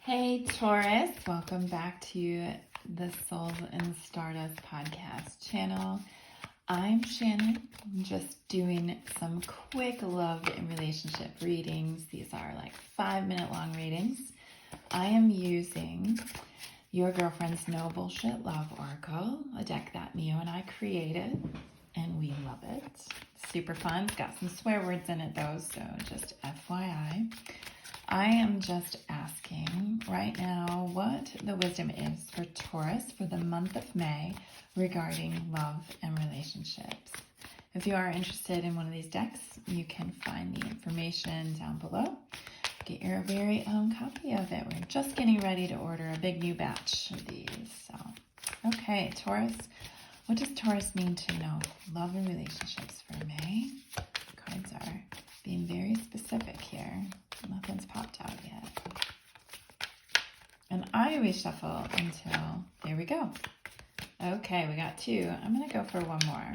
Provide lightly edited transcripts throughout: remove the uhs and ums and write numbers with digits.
Hey Taurus, welcome back to the Souls and Stardust podcast channel. I'm Shannon. I'm just doing some quick love and relationship readings. These are like 5-minute long readings. I am using Your Girlfriend's No Bullshit Love Oracle, a deck that Mio and I created, and we love it. Super fun. It's got some swear words in it though, so just FYI. I am just asking right now what the wisdom is for Taurus for the month of May regarding love and relationships. If you are interested in one of these decks, you can find the information down below. Get your very own copy of it. We're just getting ready to order a big new batch of these. So, okay, Taurus. What does Taurus need to know? Love and relationships for May. Cards are being very specific here. Nothing's popped out yet. And I reshuffle until, there we go. Okay, we got two. I'm going to go for one more.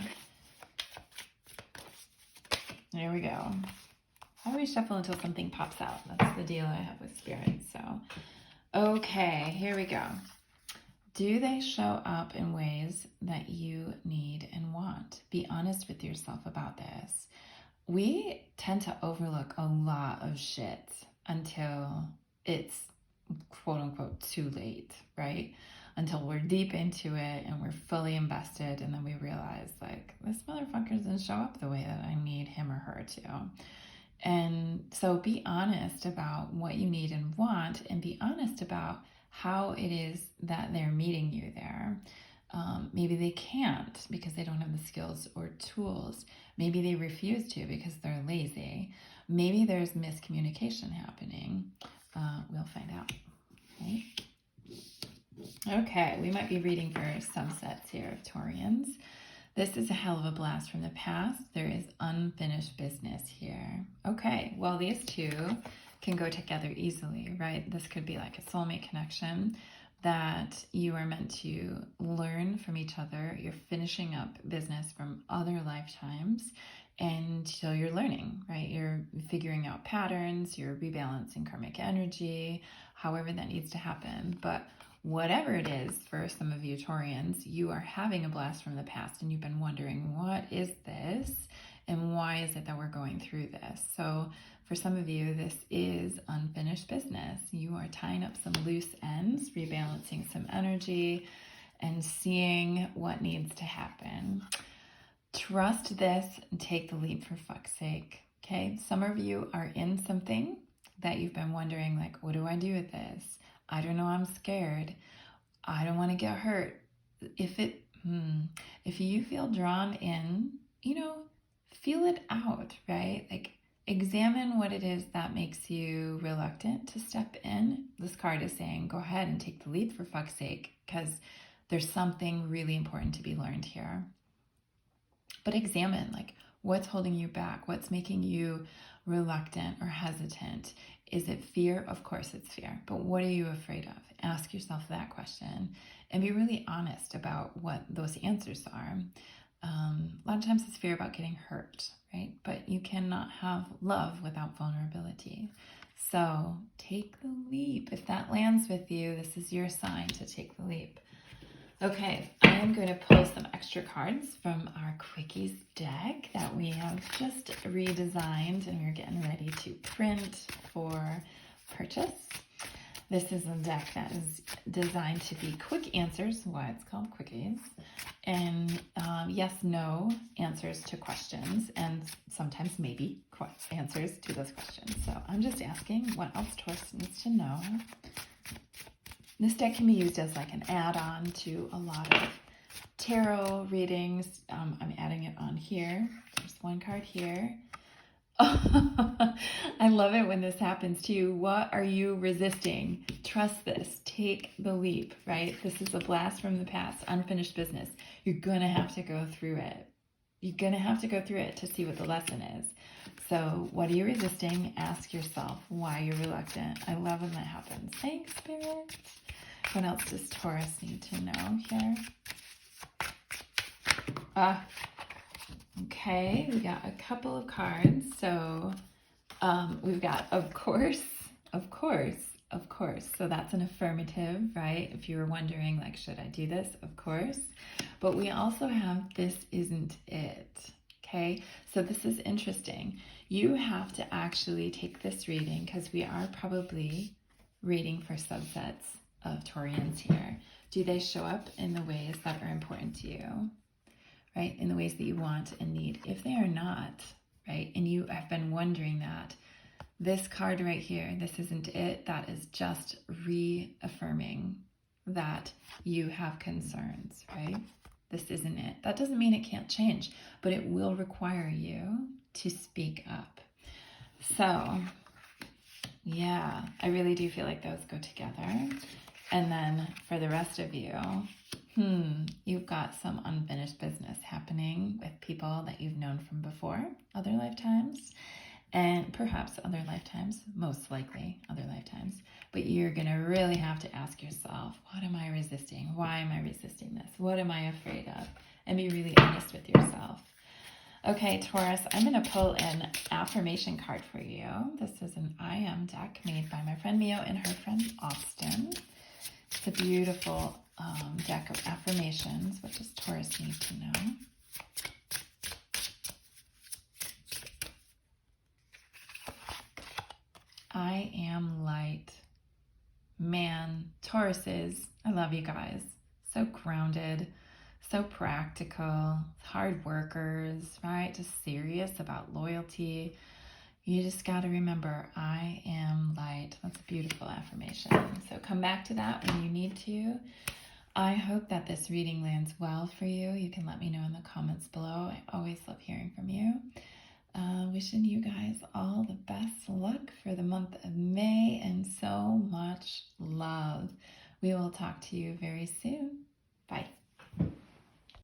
There we go. I reshuffle until something pops out. That's the deal I have with Spirit. So, okay, here we go. Do they show up in ways that you need and want? Be honest with yourself about this. We tend to overlook a lot of shit until it's quote unquote too late, right? Until we're deep into it and we're fully invested, and then we realize like, this motherfucker doesn't show up the way that I need him or her to. And so be honest about what you need and want, and be honest about how it is that they're meeting you there. Maybe they can't because they don't have the skills or tools. Maybe they refuse to because they're lazy. Maybe there's miscommunication happening. We'll find out. Right? Okay, we might be reading for some sets here of Taurians. This is a hell of a blast from the past. There is unfinished business here. Okay, well, these two can go together easily, right? This could be like a soulmate connection that you are meant to learn from each other. You're finishing up business from other lifetimes, and so you're learning, right? You're figuring out patterns, you're rebalancing karmic energy, however that needs to happen. But whatever it is, for some of you Taurians, you are having a blast from the past, and you've been wondering, what is this? And why is it that we're going through this? So for some of you, this is unfinished business. You are tying up some loose ends, rebalancing some energy, and seeing what needs to happen. Trust this and take the leap for fuck's sake. Okay? Some of you are in something that you've been wondering, like, what do I do with this? I don't know, I'm scared. I don't want to get hurt. If you feel drawn in, feel it out, right? Like, examine what it is that makes you reluctant to step in. This card is saying, go ahead and take the leap for fuck's sake, because there's something really important to be learned here. But examine, like, what's holding you back? What's making you reluctant or hesitant? Is it fear? Of course it's fear. But what are you afraid of? Ask yourself that question and be really honest about what those answers are. A lot of times it's fear about getting hurt, right? But you cannot have love without vulnerability. So take the leap. If that lands with you, this is your sign to take the leap. Okay, I am going to pull some extra cards from our Quickies deck that we have just redesigned, and we're getting ready to print for purchase. This is a deck that is designed to be quick answers, why it's called Quickies, and yes, no answers to questions, and sometimes maybe answers to those questions. So I'm just asking what else Taurus needs to know. This deck can be used as like an add-on to a lot of tarot readings. I'm adding it on here. There's one card here. I love it when this happens too. What are you resisting? Trust this. Take the leap, right? This is a blast from the past, unfinished business. You're going to have to go through it. You're going to have to go through it to see what the lesson is. So what are you resisting? Ask yourself why you're reluctant. I love when that happens. Thanks, Spirit. What else does Taurus need to know here? Okay, we got a couple of cards. So we've got, of course, of course. So that's an affirmative, right? If you were wondering, like, should I do this? Of course. But we also have this isn't it, okay? So this is interesting. You have to actually take this reading because we are probably reading for subsets of Taurians here. Do they show up in the ways that are important to you, right? In the ways that you want and need. If they are not, right, and you have been wondering that, this card right here, this isn't it, that is just reaffirming that you have concerns, right? This isn't it. That doesn't mean it can't change, but it will require you to speak up. So, yeah, I really do feel like those go together. And then for the rest of you, you've got some unfinished business happening with people that you've known from before, other lifetimes, and perhaps other lifetimes, most likely other lifetimes. But you're going to really have to ask yourself, what am I resisting? Why am I resisting this? What am I afraid of? And be really honest with yourself. Okay, Taurus, I'm going to pull an affirmation card for you. This is an I Am deck made by my friend Mio and her friend Austin. It's a beautiful deck of affirmations. What does Taurus need to know? I am light. Man, Tauruses, I love you guys. So grounded, so practical, hard workers, right? Just serious about loyalty. You just got to remember, I am light. That's a beautiful affirmation. So come back to that when you need to. I hope that this reading lands well for you. You can let me know in the comments below. I always love hearing from you. Wishing you guys all the best luck for the month of May and so much love. We will talk to you very soon.